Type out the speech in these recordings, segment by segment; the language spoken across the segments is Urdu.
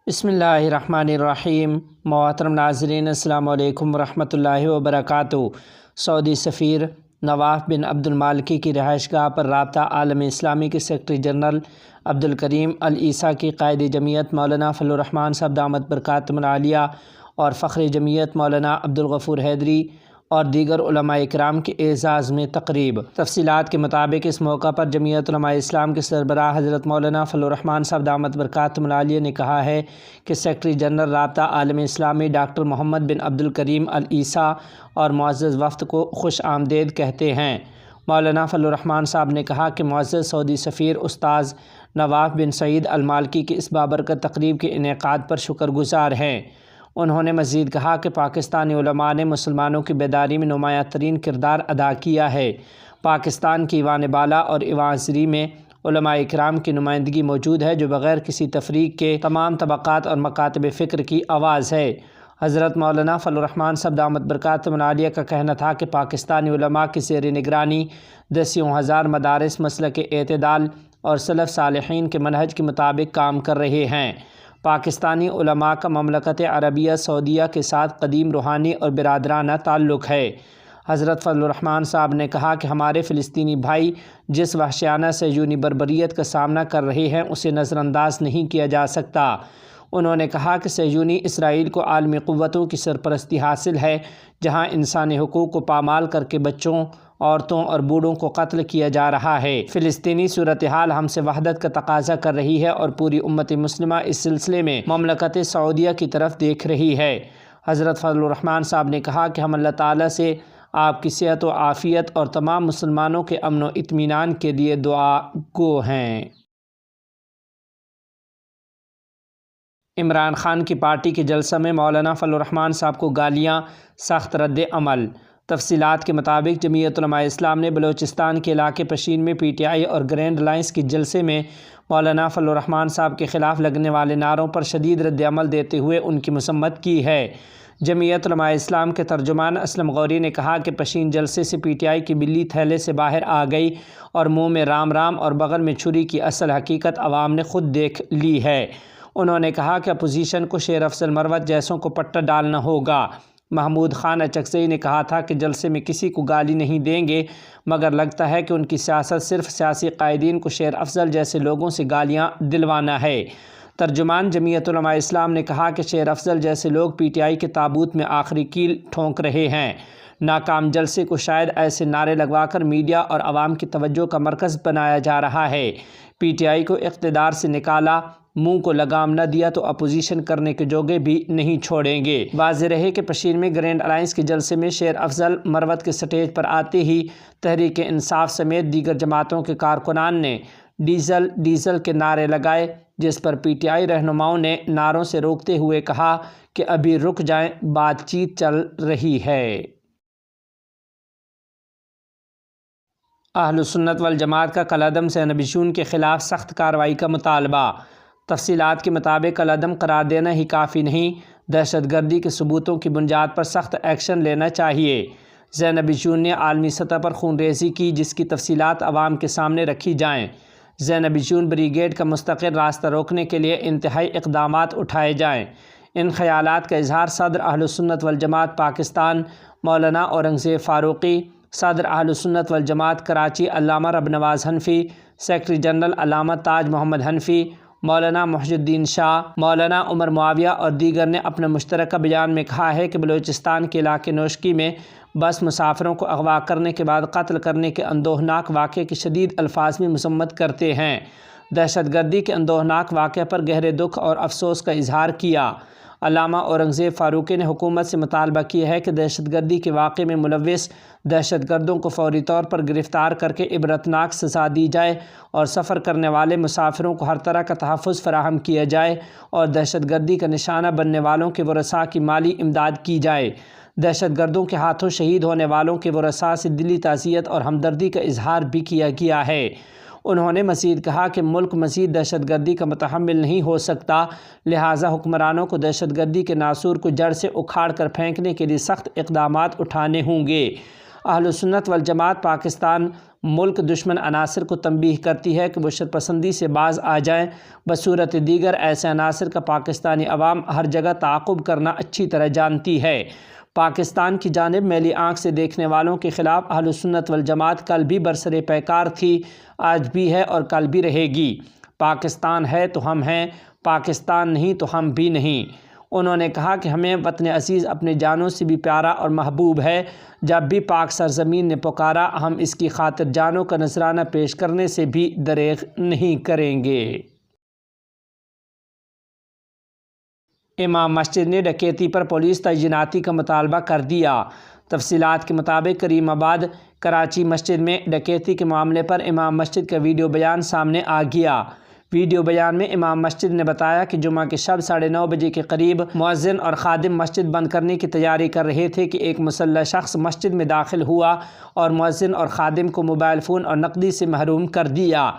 بسم اللہ الرحمن الرحیم۔ محترم ناظرین، السلام علیکم ورحمۃ اللہ وبرکاتہ۔ سعودی سفیر نواف بن عبد المالکی کی رہائش گاہ پر رابطہ عالم اسلامی کے سیکرٹری جنرل عبدالکریم العیسیٰ کی قائد جمعیت مولانا فضل الرحمان صاحب دامت برکاتہم العالیہ اور فخر جمعیت مولانا عبدالغفور حیدری اور دیگر علماء اکرام کے اعزاز میں تقریب۔ تفصیلات کے مطابق اس موقع پر جمعیت علماء اسلام کے سربراہ حضرت مولانا فضل الرحمان صاحب دامت برکاتہم العالیہ نے کہا ہے کہ سیکرٹری جنرل رابطہ عالم اسلامی ڈاکٹر محمد بن عبدالکریم العیسیٰ اور معزز وفد کو خوش آمدید کہتے ہیں۔ مولانا فضل الرحمان صاحب نے کہا کہ معزز سعودی سفیر استاذ نواف بن سعید المالکی کی اس بابرکت تقریب کے انعقاد پر شکر گزار ہیں۔ انہوں نے مزید کہا کہ پاکستانی علماء نے مسلمانوں کی بیداری میں نمایاں ترین کردار ادا کیا ہے۔ پاکستان کی ایوان بالا اور ایوان زریں میں علماء اکرام کی نمائندگی موجود ہے جو بغیر کسی تفریق کے تمام طبقات اور مکاتب فکر کی آواز ہے۔ حضرت مولانا فضل الرحمان صاحب دامت برکاتہم العالیہ کا کہنا تھا کہ پاکستانی علماء کی زیر نگرانی دسیوں ہزار مدارس مسلک اعتدال اور سلف صالحین کے منہج کے مطابق کام کر رہے ہیں۔ پاکستانی علماء کا مملکت عربیہ سعودیہ کے ساتھ قدیم روحانی اور برادرانہ تعلق ہے۔ حضرت فضل الرحمان صاحب نے کہا کہ ہمارے فلسطینی بھائی جس وحشیانہ صہیونی بربریت کا سامنا کر رہے ہیں اسے نظر انداز نہیں کیا جا سکتا۔ انہوں نے کہا کہ صہیونی اسرائیل کو عالمی قوتوں کی سرپرستی حاصل ہے جہاں انسانی حقوق کو پامال کر کے بچوں، عورتوں اور بوڑھوں کو قتل کیا جا رہا ہے۔ فلسطینی صورتحال ہم سے وحدت کا تقاضا کر رہی ہے اور پوری امت مسلمہ اس سلسلے میں مملکت سعودیہ کی طرف دیکھ رہی ہے۔ حضرت فضل الرحمان صاحب نے کہا کہ ہم اللہ تعالیٰ سے آپ کی صحت و عافیت اور تمام مسلمانوں کے امن و اطمینان کے لیے دعا گو ہیں۔ عمران خان کی پارٹی کے جلسہ میں مولانا فضل الرحمان صاحب کو گالیاں، سخت رد عمل۔ تفصیلات کے مطابق جمعیت علماء اسلام نے بلوچستان کے علاقے پشین میں پی ٹی آئی اور گرینڈ الائنس کے جلسے میں مولانا فضل الرحمان صاحب کے خلاف لگنے والے نعروں پر شدید رد عمل دیتے ہوئے ان کی مذمت کی ہے۔ جمعیت علماء اسلام کے ترجمان اسلم غوری نے کہا کہ پشین جلسے سے پی ٹی آئی کی بلی تھیلے سے باہر آ گئی اور منہ میں رام رام اور بغل میں چھری کی اصل حقیقت عوام نے خود دیکھ لی ہے۔ انہوں نے کہا کہ اپوزیشن کو شیر افضل مروت جیسوں کو پٹہ ڈالنا ہوگا۔ محمود خان اچکزئی نے کہا تھا کہ جلسے میں کسی کو گالی نہیں دیں گے مگر لگتا ہے کہ ان کی سیاست صرف سیاسی قائدین کو شیر افضل جیسے لوگوں سے گالیاں دلوانا ہے۔ ترجمان جمعیت علماء اسلام نے کہا کہ شیر افضل جیسے لوگ پی ٹی آئی کے تابوت میں آخری کیل ٹھونک رہے ہیں۔ ناکام جلسے کو شاید ایسے نعرے لگوا کر میڈیا اور عوام کی توجہ کا مرکز بنایا جا رہا ہے۔ پی ٹی آئی کو اقتدار سے نکالا، منہ کو لگام نہ دیا تو اپوزیشن کرنے کے جوگے بھی نہیں چھوڑیں گے۔ واضح رہے کہ پشین میں گرینڈ الائنس کے جلسے میں شیر افضل مروت کے سٹیج پر آتے ہی تحریک انصاف سمیت دیگر جماعتوں کے کارکنان نے ڈیزل ڈیزل کے نعرے لگائے جس پر پی ٹی آئی رہنماؤں نے نعروں سے روکتے ہوئے کہا کہ ابھی رک جائیں، بات چیت چل رہی ہے۔ اہل سنت والجماعت کا کالعدم زینب کے خلاف سخت کارروائی کا مطالبہ۔ تفصیلات کے مطابق کالعدم قرار دینا ہی کافی نہیں، دہشت گردی کے ثبوتوں کی بنیاد پر سخت ایکشن لینا چاہیے۔ زینب نے عالمی سطح پر خون ریزی کی جس کی تفصیلات عوام کے سامنے رکھی جائیں۔ زینب بریگیڈ کا مستقل راستہ روکنے کے لیے انتہائی اقدامات اٹھائے جائیں۔ ان خیالات کا اظہار صدر اہل سنت والجماعت پاکستان مولانا اورنگزیب فاروقی، صدر اہل سنت والجماعت کراچی علامہ رب نواز حنفی، سیکرٹری جنرل علامہ تاج محمد حنفی، مولانا محی الدین شاہ، مولانا عمر معاویہ اور دیگر نے اپنے مشترکہ بیان میں کہا ہے کہ بلوچستان کے علاقے نوشکی میں بس مسافروں کو اغوا کرنے کے بعد قتل کرنے کے اندوہناک واقعے کی شدید الفاظ میں مذمت کرتے ہیں۔ دہشت گردی کے اندوہناک واقعے پر گہرے دکھ اور افسوس کا اظہار کیا۔ علامہ اورنگزیب فاروقی نے حکومت سے مطالبہ کیا ہے کہ دہشت گردی کے واقعے میں ملوث دہشت گردوں کو فوری طور پر گرفتار کر کے عبرتناک سزا دی جائے اور سفر کرنے والے مسافروں کو ہر طرح کا تحفظ فراہم کیا جائے اور دہشت گردی کا نشانہ بننے والوں کے ورثاء کی مالی امداد کی جائے۔ دہشت گردوں کے ہاتھوں شہید ہونے والوں کے ورثاء سے دلی تعزیت اور ہمدردی کا اظہار بھی کیا گیا ہے۔ انہوں نے مزید کہا کہ ملک مزید دہشت گردی کا متحمل نہیں ہو سکتا، لہٰذا حکمرانوں کو دہشت گردی کے ناسور کو جڑ سے اکھاڑ کر پھینکنے کے لیے سخت اقدامات اٹھانے ہوں گے۔ اہل سنت والجماعت پاکستان ملک دشمن عناصر کو تنبیہ کرتی ہے کہ وہ شرپسندی سے باز آ جائیں، بصورت دیگر ایسے عناصر کا پاکستانی عوام ہر جگہ تعاقب کرنا اچھی طرح جانتی ہے۔ پاکستان کی جانب میلی آنکھ سے دیکھنے والوں کے خلاف اہل سنت والجماعت کل بھی برسر پیکار تھی، آج بھی ہے اور کل بھی رہے گی۔ پاکستان ہے تو ہم ہیں، پاکستان نہیں تو ہم بھی نہیں۔ انہوں نے کہا کہ ہمیں وطن عزیز اپنے جانوں سے بھی پیارا اور محبوب ہے۔ جب بھی پاک سرزمین نے پکارا، ہم اس کی خاطر جانوں کا نذرانہ پیش کرنے سے بھی دریغ نہیں کریں گے۔ امام مسجد نے ڈکیتی پر پولیس تعیناتی کا مطالبہ کر دیا۔ تفصیلات کے مطابق کریم آباد کراچی مسجد میں ڈکیتی کے معاملے پر امام مسجد کا ویڈیو بیان سامنے آ گیا۔ ویڈیو بیان میں امام مسجد نے بتایا کہ جمعہ کی شب 9:30 بجے کے قریب مؤذن اور خادم مسجد بند کرنے کی تیاری کر رہے تھے کہ ایک مسلح شخص مسجد میں داخل ہوا اور مؤذن اور خادم کو موبائل فون اور نقدی سے محروم کر دیا۔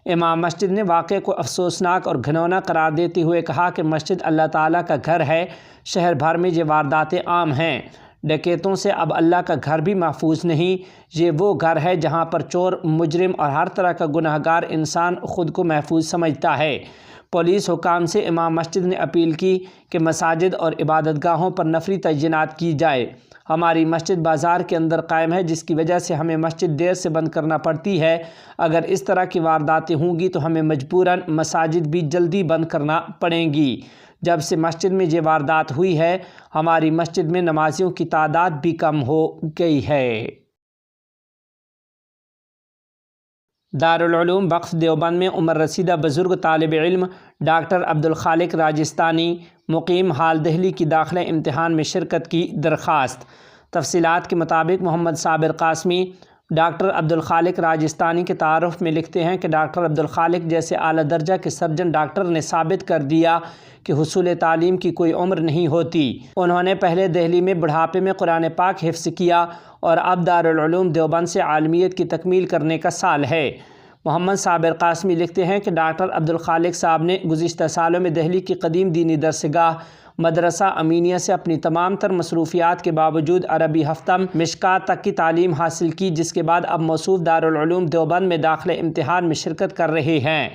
امام مسجد نے واقعے کو افسوسناک اور گھناؤنا قرار دیتے ہوئے کہا کہ مسجد اللہ تعالیٰ کا گھر ہے، شہر بھر میں یہ وارداتیں عام ہیں۔ ڈکیتوں سے اب اللہ کا گھر بھی محفوظ نہیں، یہ وہ گھر ہے جہاں پر چور، مجرم اور ہر طرح کا گناہ گار انسان خود کو محفوظ سمجھتا ہے۔ پولیس حکام سے امام مسجد نے اپیل کی کہ مساجد اور عبادت گاہوں پر نفری تعینات کی جائے۔ ہماری مسجد بازار کے اندر قائم ہے، جس کی وجہ سے ہمیں مسجد دیر سے بند کرنا پڑتی ہے۔ اگر اس طرح کی وارداتیں ہوں گی تو ہمیں مجبوراً مساجد بھی جلدی بند کرنا پڑیں گی۔ جب سے مسجد میں یہ واردات ہوئی ہے، ہماری مسجد میں نمازیوں کی تعداد بھی کم ہو گئی ہے۔ دارالعلوم وقف دیوبند میں عمر رسیدہ بزرگ طالب علم ڈاکٹر عبدالخالق راجستانی مقیم حال دہلی کی داخلہ امتحان میں شرکت کی درخواست۔ تفصیلات کے مطابق محمد صابر قاسمی ڈاکٹر عبدالخالق راجستانی کے تعارف میں لکھتے ہیں کہ ڈاکٹر عبدالخالق جیسے اعلیٰ درجہ کے سرجن ڈاکٹر نے ثابت کر دیا کہ حصول تعلیم کی کوئی عمر نہیں ہوتی۔ انہوں نے پہلے دہلی میں بڑھاپے میں قرآن پاک حفظ کیا اور اب دارالعلوم دیوبند سے عالمیت کی تکمیل کرنے کا سال ہے۔ محمد صابر قاسمی لکھتے ہیں کہ ڈاکٹر عبدالخالق صاحب نے گزشتہ سالوں میں دہلی کی قدیم دینی درسگاہ مدرسہ امینیہ سے اپنی تمام تر مصروفیات کے باوجود عربی ہفتم مشکات تک کی تعلیم حاصل کی، جس کے بعد اب موصوف دارالعلوم دیوبند میں داخلہ امتحان میں شرکت کر رہے ہیں۔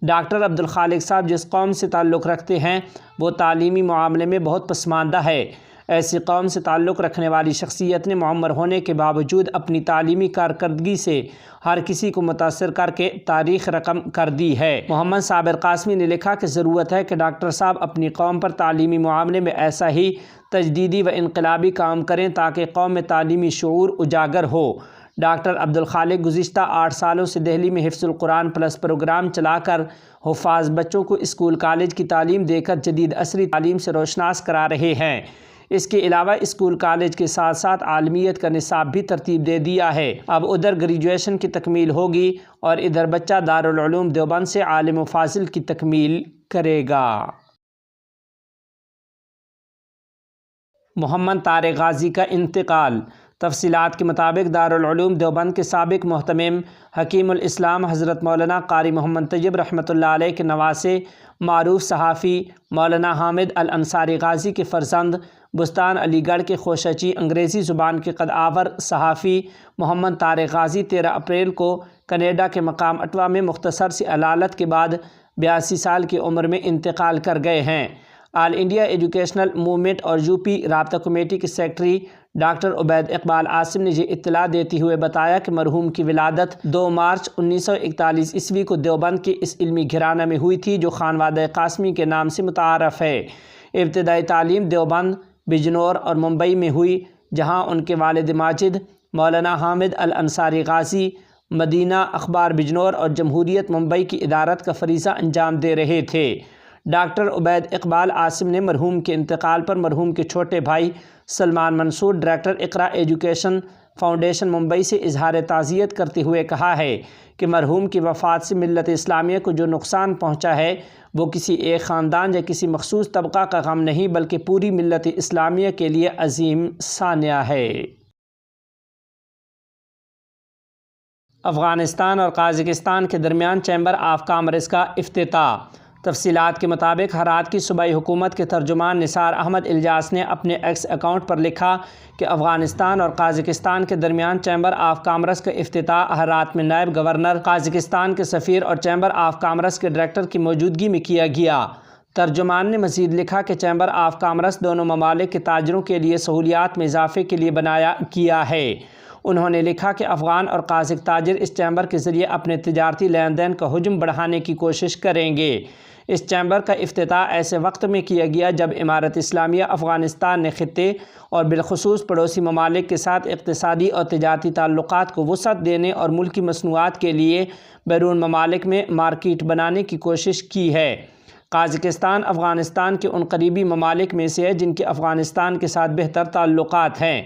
ڈاکٹر عبدالخالق صاحب جس قوم سے تعلق رکھتے ہیں وہ تعلیمی معاملے میں بہت پسماندہ ہے۔ ایسی قوم سے تعلق رکھنے والی شخصیت نے معمر ہونے کے باوجود اپنی تعلیمی کارکردگی سے ہر کسی کو متاثر کر کے تاریخ رقم کر دی ہے۔ محمد صابر قاسمی نے لکھا کہ ضرورت ہے کہ ڈاکٹر صاحب اپنی قوم پر تعلیمی معاملے میں ایسا ہی تجدیدی و انقلابی کام کریں تاکہ قوم میں تعلیمی شعور اجاگر ہو۔ ڈاکٹر عبدالخالق گزشتہ 8 سالوں سے دہلی میں حفظ القرآن پلس پروگرام چلا کر حفاظ بچوں کو اسکول کالج کی تعلیم دے کر جدید عصری تعلیم سے روشناس کرا رہے ہیں۔ اس کے علاوہ اسکول کالج کے ساتھ ساتھ عالمیت کا نصاب بھی ترتیب دے دیا ہے۔ اب ادھر گریجویشن کی تکمیل ہوگی اور ادھر بچہ دارالعلوم دیوبند سے عالم و فاضل کی تکمیل کرے گا۔ محمد طارق غازی کا انتقال۔ تفصیلات کے مطابق دارالعلوم دیوبند کے سابق محتمم حکیم الاسلام حضرت مولانا قاری محمد طیب رحمۃ اللہ علیہ کے نواسے معروف صحافی مولانا حامد الانصاری غازی کے فرزند بستان علی گڑھ کے خوشچی انگریزی زبان کے قدآور صحافی محمد طارق غازی 13 اپریل کو کینیڈا کے مقام اٹوا میں مختصر سی علالت کے بعد 82 سال کی عمر میں انتقال کر گئے ہیں۔ آل انڈیا ایجوکیشنل موومنٹ اور یو پی رابطہ کمیٹی کے سیکرٹری ڈاکٹر عبید اقبال عاصم نے یہ اطلاع دیتے ہوئے بتایا کہ مرحوم کی ولادت 2 مارچ 1941 عیسوی کو دیوبند کے اس علمی گھرانہ میں ہوئی تھی جو خانوادہ قاسمی کے نام سے متعارف ہے۔ ابتدائی تعلیم دیوبند، بجنور اور ممبئی میں ہوئی، جہاں ان کے والد ماجد مولانا حامد الانصاری غازی مدینہ اخبار بجنور اور جمہوریت ممبئی کی ادارت کا فریضہ انجام دے رہے تھے۔ ڈاکٹر عبید اقبال عاصم نے مرحوم کے انتقال پر مرحوم کے چھوٹے بھائی سلمان منصور ڈائریکٹر اقرا ایجوکیشن فاؤنڈیشن ممبئی سے اظہار تعزیت کرتے ہوئے کہا ہے کہ مرحوم کی وفات سے ملت اسلامیہ کو جو نقصان پہنچا ہے وہ کسی ایک خاندان یا کسی مخصوص طبقہ کا غم نہیں بلکہ پوری ملت اسلامیہ کے لیے عظیم سانیہ ہے۔ افغانستان اور قازقستان کے درمیان چیمبر آف کامرس کا افتتاح۔ تفصیلات کے مطابق ہرات کی صوبائی حکومت کے ترجمان نثار احمد الجاس نے اپنے ایکس اکاؤنٹ پر لکھا کہ افغانستان اور قازقستان کے درمیان چیمبر آف کامرس کا افتتاح ہرات میں نائب گورنر، قازقستان کے سفیر اور چیمبر آف کامرس کے ڈائریکٹر کی موجودگی میں کیا گیا۔ ترجمان نے مزید لکھا کہ چیمبر آف کامرس دونوں ممالک کے تاجروں کے لیے سہولیات میں اضافے کے لیے بنایا گیا ہے۔ انہوں نے لکھا کہ افغان اور قازق تاجر اس چیمبر کے ذریعے اپنے تجارتی لین دین کا حجم بڑھانے کی کوشش کریں گے۔ اس چیمبر کا افتتاح ایسے وقت میں کیا گیا جب امارت اسلامیہ افغانستان نے خطے اور بالخصوص پڑوسی ممالک کے ساتھ اقتصادی اور تجارتی تعلقات کو وسعت دینے اور ملکی مصنوعات کے لیے بیرون ممالک میں مارکیٹ بنانے کی کوشش کی ہے۔ قازقستان افغانستان کے ان قریبی ممالک میں سے ہے جن کے افغانستان کے ساتھ بہتر تعلقات ہیں۔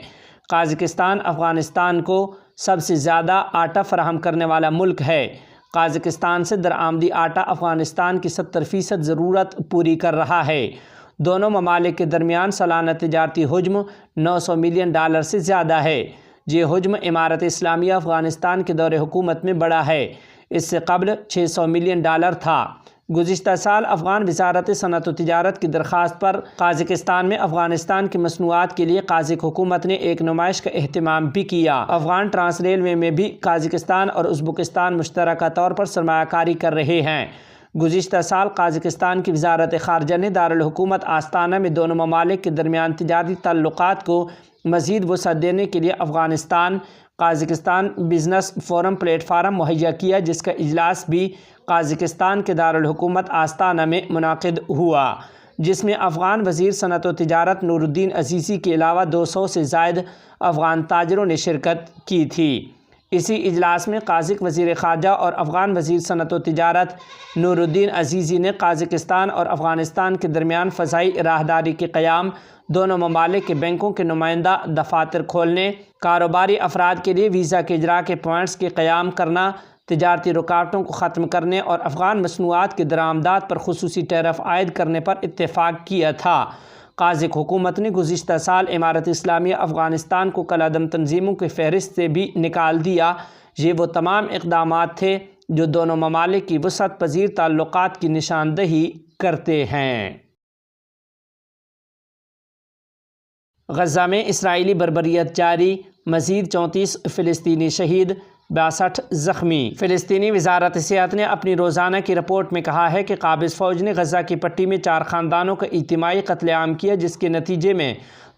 قازقستان افغانستان کو سب سے زیادہ آٹا فراہم کرنے والا ملک ہے۔ قازقستان سے درآمدی آٹا افغانستان کی 70% ضرورت پوری کر رہا ہے۔ دونوں ممالک کے درمیان سالانہ تجارتی حجم $900 ملین سے زیادہ ہے۔ یہ حجم امارت اسلامیہ افغانستان کے دور حکومت میں بڑھا ہے۔ اس سے قبل $600 ملین تھا۔ گزشتہ سال افغان وزارت صنعت و تجارت کی درخواست پر قازقستان میں افغانستان کی مصنوعات کے لیے قازق حکومت نے ایک نمائش کا اہتمام بھی کیا۔ افغان ٹرانس ریلوے میں بھی قازقستان اور ازبکستان مشترکہ طور پر سرمایہ کاری کر رہے ہیں۔ گزشتہ سال قازقستان کی وزارت خارجہ نے دارالحکومت آستانہ میں دونوں ممالک کے درمیان تجارتی تعلقات کو مزید وسعت دینے کے لیے Afghanistan Kazakhstan business forum plate form مہیا کیا، جس کا اجلاس بھی قازقستان کے دارالحکومت آستانہ میں منعقد ہوا، جس میں افغان وزیر صنعت و تجارت نور الدین عزیزی کے علاوہ 200 سے زائد افغان تاجروں نے شرکت کی تھی۔ اسی اجلاس میں قازق وزیر خارجہ اور افغان وزیر صنعت و تجارت نور الدین عزیزی نے قازقستان اور افغانستان کے درمیان فضائی راہداری کے قیام، دونوں ممالک کے بینکوں کے نمائندہ دفاتر کھولنے، کاروباری افراد کے لیے ویزا کے اجراء کے پوائنٹس کے قیام کرنا، تجارتی رکاوٹوں کو ختم کرنے اور افغان مصنوعات کی درآمدات پر خصوصی ٹیرف عائد کرنے پر اتفاق کیا تھا۔ قازق حکومت نے گزشتہ سال امارت اسلامیہ افغانستان کو کالعدم تنظیموں کی فہرست سے بھی نکال دیا۔ یہ وہ تمام اقدامات تھے جو دونوں ممالک کی وسعت پذیر تعلقات کی نشاندہی کرتے ہیں۔ غزہ میں اسرائیلی بربریت جاری، مزید 34 فلسطینی شہید، 62 زخمی۔ فلسطینی وزارت صحت نے اپنی روزانہ کی رپورٹ میں کہا ہے کہ قابض فوج نے غزہ کی پٹی میں 4 خاندانوں کا اجتماعی قتل عام کیا، جس کے نتیجے میں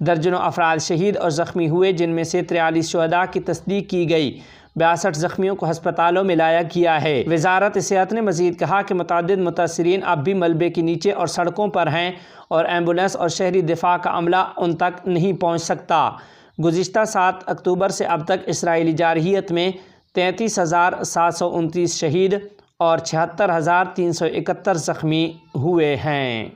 درجنوں افراد شہید اور زخمی ہوئے، جن میں سے 43 شہداء کی تصدیق کی گئی۔ 62 زخمیوں کو ہسپتالوں میں لایا گیا ہے۔ وزارت صحت نے مزید کہا کہ متعدد متاثرین اب بھی ملبے کے نیچے اور سڑکوں پر ہیں اور ایمبولینس اور شہری دفاع کا عملہ ان تک نہیں پہنچ سکتا۔ گزشتہ 7 اکتوبر سے اب تک اسرائیلی جارحیت میں 33,729 شہید اور 76,371 زخمی ہوئے ہیں۔